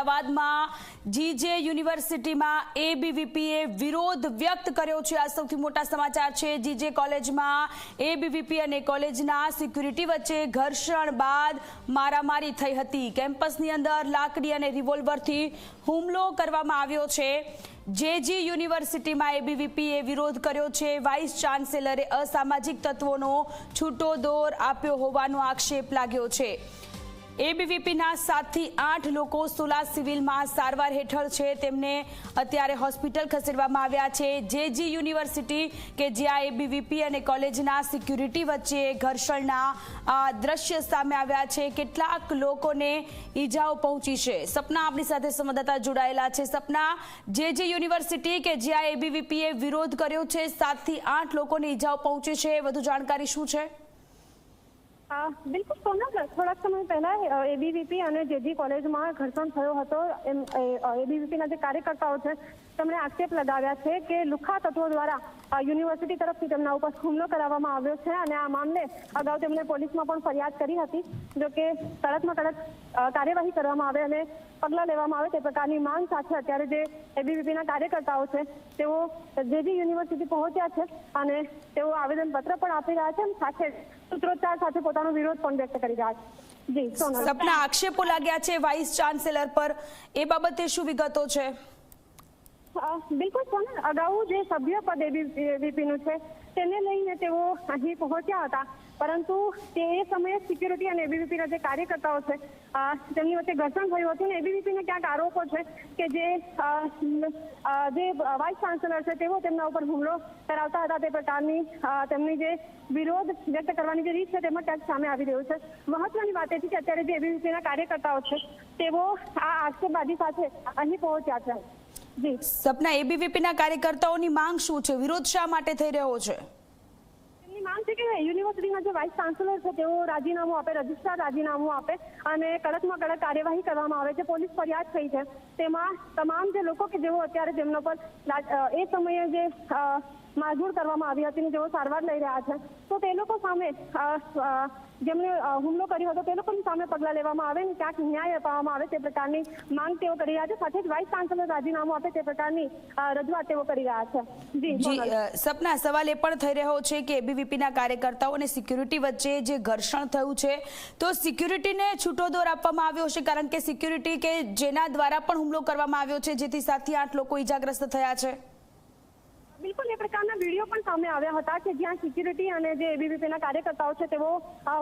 અમદાવાદમાં જીજે યુનિવર્સિટીમાં એબીવીપીએ વિરોધ વ્યક્ત કર્યો છે। આ સૌથી મોટા સમાચાર છે। જીજે કોલેજમાં એબીવીપી અને કોલેજના સિક્યુરિટી વચ્ચે ઘર્ષણ બાદ મારામારી થઈ હતી। કેમ્પસની અંદર લાકડી અને રિવોલ્વરથી હુમલો કરવામાં આવ્યો છે। જેજી યુનિવર્સિટીમાં એબીવીપીએ વિરોધ કર્યો છે। વાઇસ ચાન્સેલરે અસામાજિક તત્વોનો છૂટો દોર આપ્યો હોવાનો આક્ષેપ લાગ્યો છે। એબીવીપીના 7 થી 8 લોકો સોલા સિવિલમાં સારવાર હેઠળ છે। તેમને અત્યારે હોસ્પિટલ ખસેડવામાં આવ્યા છે। જેજી યુનિવર્સિટી કે જ્યાં એબીવીપી અને કોલેજના સિક્યુરિટી વચ્ચે ઘર્ષણના દ્રશ્ય સામે આવ્યા છે। કેટલાક લોકોને ઈજાઓ પહોંચી છે। સપના આપણી સાથે સંવાદદાતા જોડાયેલા છે। સપના, જેજી યુનિવર્સિટી કે જ્યાં એબીવીપીએ વિરોધ કર્યો છે, 7 થી 8 લોકોને ઈજાઓ પહોંચી છે, વધુ જાણકારી શું છે? બિલકુલ સોનલ, થોડાક સમય પહેલા એબીવીપી અને જેજી કોલેજમાં ઘર્ષણ થયો હતો। એબીવીપીના જે કાર્યકર્તાઓ છે તેમણે આક્ષેપ લગાવ્યા છે કે લુખ્ખા તત્વો દ્વારા યુનિવર્સિટી તરફથી તેમના ઉપર હુમલો કરાવવામાં આવ્યો છે અને આ મામલે અગાઉ તેમણે પોલીસમાં પણ ફરિયાદ કરી હતી। જો કે કડકમાં કડક કાર્યવાહી કરવામાં આવે અને પગલાં લેવામાં આવે તે પ્રકારની માંગ સાથે અત્યારે જે એબીવીપીના કાર્યકર્તાઓ છે તેઓ જેજી યુનિવર્સિટી પહોંચ્યા છે અને તેઓ આવેદનપત્ર પણ આપી રહ્યા છે અને સાથે સૂત્રોચ્ચાર સાથે પોતાનો વિરોધ પણ વ્યક્ત કરી રહ્યા છે। જી સોનલ, સપના, આક્ષેપો લાગ્યા છે વાઇસ ચાન્સેલર પર, એ બાબતે શું વિગતો છે? બિલકુલ સોનલ, અગાઉ જે સભ્ય પદ એબીવીપીનું છે તેને લઈને તેઓ અહીં પહોંચ્યા હતા, પરંતુ તે સમયે સિક્યુરિટી અને એબીવીપીના જે કાર્યકર્તાઓ છે તેમની વચ્ચે ઘર્ષણ થયું હતું અને એબીવીપીને ક્યાંક આરોપો છે કે જે વાઇસ ચાન્સેલર છે તેઓ તેમના ઉપર હુમલો કરાવતા હતા। તે પ્રકારની તેમની જે વિરોધ વ્યક્ત કરવાની જે રીત છે તેમાં ક્યાંક સામે આવી રહ્યું છે। મહત્વની વાત એ છે કે અત્યારે જે એબીવીપીના કાર્યકર્તાઓ છે તેઓ આ આક્ષેપબાજી સાથે અહીં પહોંચ્યા છે। જી સપના, એબીવીપીના કાર્યકર્તાઓની માંગ શું છે? વિરોધ શા માટે થઈ રહ્યો છે? તેમની માંગ છે કે યુનિવર્સિટીના જે વાઇસ ચાન્સેલર છે તેઓ રાજીનામું આપે, રજિસ્ટ્રાર રાજીનામું આપે અને કડકમાં કડક કાર્યવાહી કરવામાં આવે છે। પોલીસ ફરિયાદ થઈ છે તેમાં તમામ જે લોકો કે જેઓ અત્યારે જેમના પર એ સમયે જે મારઝૂડ કરવામાં આવી હતી ને જેઓ સારવાર લઈ રહ્યા છે તો તે લોકો સામે જેમણે હુમલો કર્યો હતો તે લોકોની સામે પગલાં લેવામાં આવે ને ક્યાંક ન્યાય અપાવવામાં આવે તે પ્રકારની માંગ તેઓ કરી રહ્યા છે। સાથે જ વાઇસ ચાન્સેલર રાજીનામું આપે તે પ્રકારની રજૂઆત તેઓ કરી રહ્યા છે। જી સપના, સવાલ એ પણ થઈ રહ્યો છે કે એબીવીપીના કાર્યકર્તાઓ અને સિક્યુરિટી વચ્ચે જે ઘર્ષણ થયું છે તો સિક્યુરિટીને છૂટો દોર આપવામાં આવ્યો છે, કારણ કે સિક્યુરિટી કે જેના દ્વારા પણ હુમલો કરવામાં આવ્યો છે જેથી 7 થી 8 લોકો ઈજાગ્રસ્ત થયા છે। બિલકુલ એ પ્રકારના વિડીયો પણ સામે આવ્યા હતા કે જ્યાં સિક્યુરિટી અને જે એબીવીપીના કાર્યકર્તાઓ છે તેઓ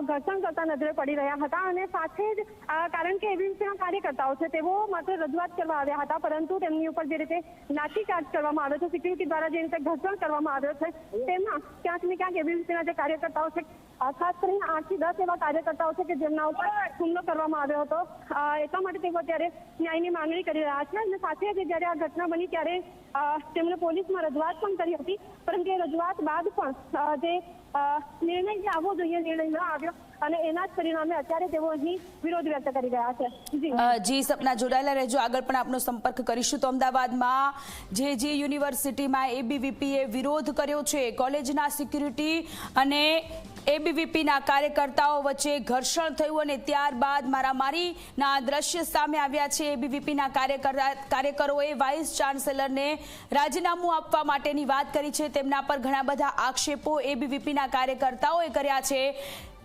ઘર્ષણ કરતા નજરે પડી રહ્યા હતા અને સાથે જ કારણ કે એબીવીપીના કાર્યકર્તાઓ છે તેઓ માત્ર રજૂઆત કરવા આવ્યા હતા, પરંતુ તેમની ઉપર જે રીતે લાઠીચાર્જ કરવામાં આવ્યો છે, સિક્યુરિટી દ્વારા જે રીતે ઘર્ષણ કરવામાં આવ્યો છે તેમાં ક્યાંક ને ક્યાંક એબીવીપીના જે કાર્યકર્તાઓ છે ખાસ કરીને 8 થી 10 એવા કાર્યકર્તાઓ છે કે જેમના ઉપર હુમલો કરવામાં આવ્યો હતો એટલા માટે તેઓ અત્યારે ન્યાયની માંગણી કરી રહ્યા છે અને સાથે જ જ્યારે આ ઘટના બની ત્યારે તેમણે પોલીસમાં રજૂઆત પણ કરી હતી, પરંતુ એ રજૂઆત બાદ પણ જે નિર્ણય જે આવવો જોઈએ નિર્ણય ન આવ્યો અને એના જ પરિણામે અત્યારે તેઓ અહીં વિરોધ વ્યક્ત કરી રહ્યા છે। જી સપના, જોડાયેલા રહેજો, આગળ પણ આપનો સંપર્ક કરીશું। તો અમદાવાદમાં જે યુનિવર્સિટીમાં એબીવીપીએ વિરોધ કર્યો છે। કોલેજના સિક્યુરિટી અને એબીવીપીના કાર્યકર્તાઓ વચ્ચે ઘર્ષણ થયું અને ત્યારબાદ મારામારીના દ્રશ્ય સામે આવ્યા છે। એબીવીપીના કાર્યકરોએ વાઇસ ચાન્સેલરને રાજીનામું આપવા માટેની વાત કરી છે। તેમના પર ઘણા બધા આક્ષેપો એબીવીપીના કાર્યકર્તાઓએ કર્યા છે।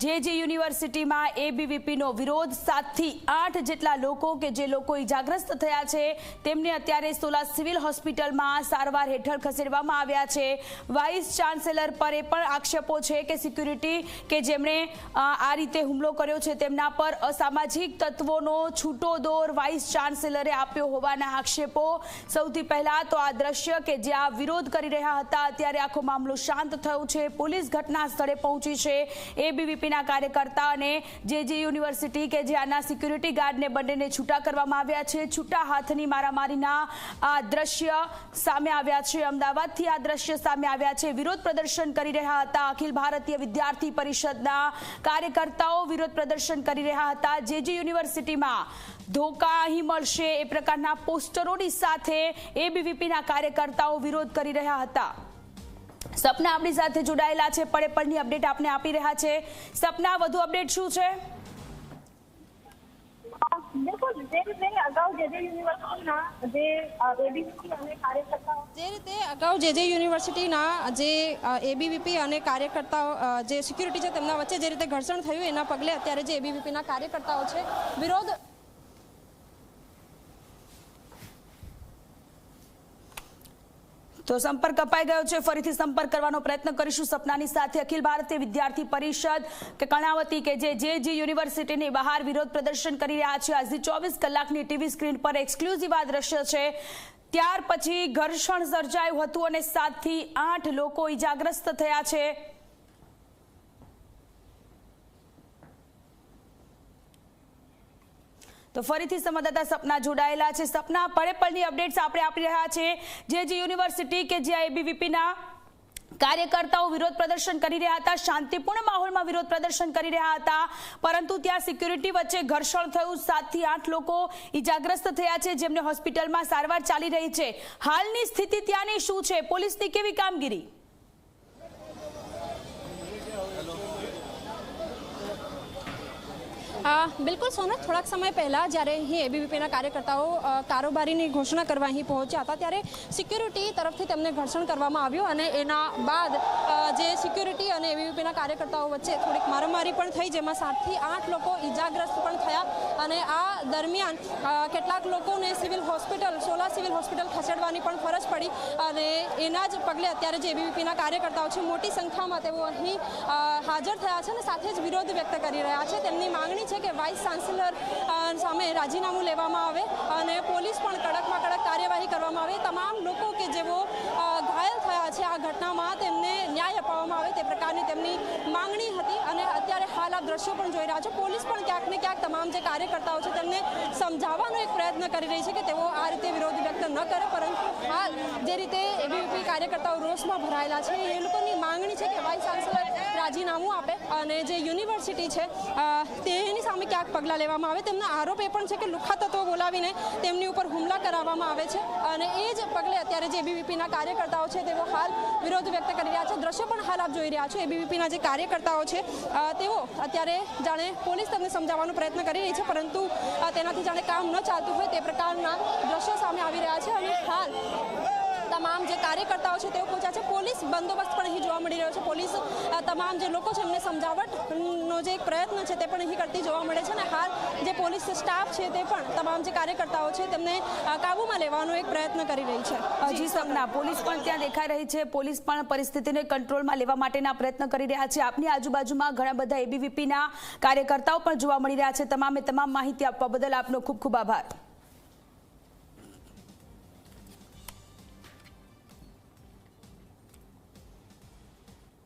જે યુનિવર્સિટીમાં એબીવીપીનો વિરોધ, 7 થી 8 જેટલા લોકો કે જે લોકો ઈજાગ્રસ્ત થયા છે તેમને અત્યારે સોલા સિવિલ હોસ્પિટલમાં સારવાર હેઠળ ખસેડવામાં આવ્યા છે। વાઇસ ચાન્સેલર પર એ પણ આક્ષેપો છે કે સિક્યુરિટી કે જેમણે આ રીતે હુમલો કર્યો છે તેમના પર અસામાજિક તત્વોનો છૂટો દોર વાઇસ ચાન્સેલરે આપ્યો હોવાના આક્ષેપો। સૌથી પહેલા તો આ દ્રશ્ય કે જ્યાં વિરોધ કરી રહ્યા હતા અત્યારે આખો મામલો શાંત થયો છે। પોલીસ ઘટના સ્થળે પહોંચી છે। એબીવીપીના કાર્યકર્તા અને જે યુનિવર્સિટી કે જ્યાંના સિક્યુરિટી ગાર્ડને બંનેને છૂટા કરવામાં આવ્યા છે। છૂટા હાથની મારામારીના આ દ્રશ્ય સામે આવ્યા છે। અમદાવાદથી આ દ્રશ્ય સામે આવ્યા છે। વિરોધ પ્રદર્શન કરી રહ્યા હતા અખિલ ભારતીય વિદ્યાર્થી પરિષદના કાર્યકર્તાઓ વિરોધ પ્રદર્શન કરી રહ્યા હતા। જે યુનિવર્સિટીમાં ધોકા અહીં મળશે એ પ્રકારના પોસ્ટરોની સાથે એબીવીપીના કાર્યકર્તાઓ વિરોધ કરી રહ્યા હતા। સપના આપણી સાથે જોડાયેલા છે, પળે પળની અપડેટ આપને આપી રહ્યા છે। સપના, વધુ અપડેટ શું છે? બિલકુલ જે રીતે અગાઉ જે યુનિવર્સિટીના જે એબીવીપી અને કાર્યકર્તાઓ જે રીતે અગાઉ જે યુનિવર્સિટીના જે એબીવીપી અને કાર્યકર્તાઓ જે સિક્યુરિટી છે તેમના વચ્ચે જે રીતે ઘર્ષણ થયું એના પગલે અત્યારે જે એબીવીપીના કાર્યકર્તાઓ છે વિરોધ તો સંપર્ક કપાઈ ગયો છે, ફરીથી સંપર્ક કરવાનો પ્રયત્ન કરીશું સપનાની સાથે। અખિલ ભારતીય વિદ્યાર્થી પરિષદ કે કર્ણાવતી કે જે યુનિવર્સિટીની બહાર વિરોધ પ્રદર્શન કરી રહ્યા છે, આજની 24 કલાકની ટીવી સ્ક્રીન પર એક્સક્લુઝિવ આ દ્રશ્ય છે। ત્યાર પછી ઘર્ષણ સર્જાયું હતું અને 7 થી 8 લોકો ઈજાગ્રસ્ત થયા છે। તો ફરીથી સંવાદદાતા સપના જોડાયેલા છે। સપના, પળે-પળની અપડેટ્સ આપણે આપી રહ્યા છે। જે યુનિવર્સિટી કે જ્યાં એબીવીપીના કાર્યકર્તાઓ વિરોધ પ્રદર્શન કરી રહ્યા હતા, શાંતિપૂર્ણ માહોલમાં વિરોધ પ્રદર્શન કરી રહ્યા હતા, પરંતુ ત્યાં સિક્યુરિટી વચ્ચે ઘર્ષણ થયું, 7 થી 8 લોકો ઈજાગ્રસ્ત થયા છે, જેમને હોસ્પિટલમાં સારવાર ચાલી રહી છે। હાલની સ્થિતિ ત્યાંની શું છે? પોલીસની કેવી કામગીરી? બિલકુલ સોનલ, થોડાક સમય પહેલાં જ્યારે અહીં એબીવીપીના કાર્યકર્તાઓ કારોબારીની ઘોષણા કરવા અહીં પહોંચ્યા હતા ત્યારે સિક્યુરિટી તરફથી તેમને ઘર્ષણ કરવામાં આવ્યું અને એના બાદ જે સિક્યુરિટી અને એબીવીપીના કાર્યકર્તાઓ વચ્ચે થોડીક મારામારી પણ થઈ, જેમાં 7 થી 8 લોકો ઈજાગ્રસ્ત પણ થયા અને આ દરમિયાન કેટલાક લોકોને સોલા સિવિલ હોસ્પિટલ ખસેડવાની પણ ફરજ પડી અને એના જ પગલે અત્યારે જે એબીવીપીના કાર્યકર્તાઓ છે મોટી સંખ્યામાં તેઓ અહીં હાજર થયા છે અને સાથે જ વિરોધ વ્યક્ત કરી રહ્યા છે। તેમની માંગણી છે કે વાઇસ ચાન્સેલર સામે રાજીનામું લેવામાં આવે અને પોલીસ પણ કડકમાં કડક કાર્યવાહી કરવામાં આવે। તમામ લોકો કે જેઓ ઘાયલ થયા છે આ ઘટનામાં તેમને ન્યાય અપાવવામાં આવે તે પ્રકારની તેમની માંગણી હતી અને અત્યારે હાલ આ દ્રશ્યો પણ જોઈ રહ્યા છો। પોલીસ પણ ક્યાંક ને ક્યાંક તમામ જે કાર્યકર્તાઓ છે તેમને સમજાવવાનો એક પ્રયત્ન કરી રહી છે કે તેઓ આ રીતે વિરોધ વ્યક્ત ન કરે, પરંતુ હાલ જે રીતે એબીવીપી કાર્યકર્તાઓ રોષમાં ભરાયેલા છે એ લોકોની માંગણી છે કે વાઇસ ચાન્સેલર રાજીનામું આપે અને જે યુનિવર્સિટી છે તેની સામે ક્યાંક પગલાં લેવામાં આવે। તેમનો આરોપ એ પણ છે કે લુખ્ખા તત્વો બોલાવીને તેમની ઉપર હુમલા કરાવવામાં આવે છે અને એ જ પગલે અત્યારે જે એબીવીપીના કાર્યકર્તાઓ છે તેઓ હાલ વિરોધ વ્યક્ત કરી રહ્યા છે। દ્રશ્યો પણ હાલ આપ જોઈ રહ્યા છો, એબીવીપીના જે કાર્યકર્તાઓ છે તેઓ અત્યારે જાણે પોલીસ તેમને સમજાવવાનો પ્રયત્ન કરી રહી છે, પરંતુ તેનાથી જાણે કામ ન ચાલતું હોય તે પ્રકારના દ્રશ્યો સામે આવી રહ્યા છે અને હાલ તમામ જે કાર્યકર્તાઓ છે તેઓ પહોંચ્યા છે। પોલીસ બંદોબસ્ત પણ અહીં જોવા મળી રહ્યો છે। પોલીસ તમામ જે લોકો છે એમને સમજાવટનો જે એક પ્રયત્ન છે તે પણ અહીં કરતી જોવા મળે છે અને હાલ જે પોલીસ સ્ટાફ છે તે પણ તમામ જે કાર્યકર્તાઓ છે તેમને કાબૂમાં લેવાનો એક પ્રયત્ન કરી રહી છે। જી સપના, પોલીસ પણ ત્યાં દેખાઈ રહી છે, પોલીસ પણ પરિસ્થિતિને કંટ્રોલમાં લેવા માટેના પ્રયત્ન કરી રહ્યા છે। આપની આજુબાજુમાં ઘણા બધા એબીવીપીના કાર્યકર્તાઓ પણ જોવા મળી રહ્યા છે। તમામ માહિતી આપવા બદલ આપનો ખૂબ ખૂબ આભાર।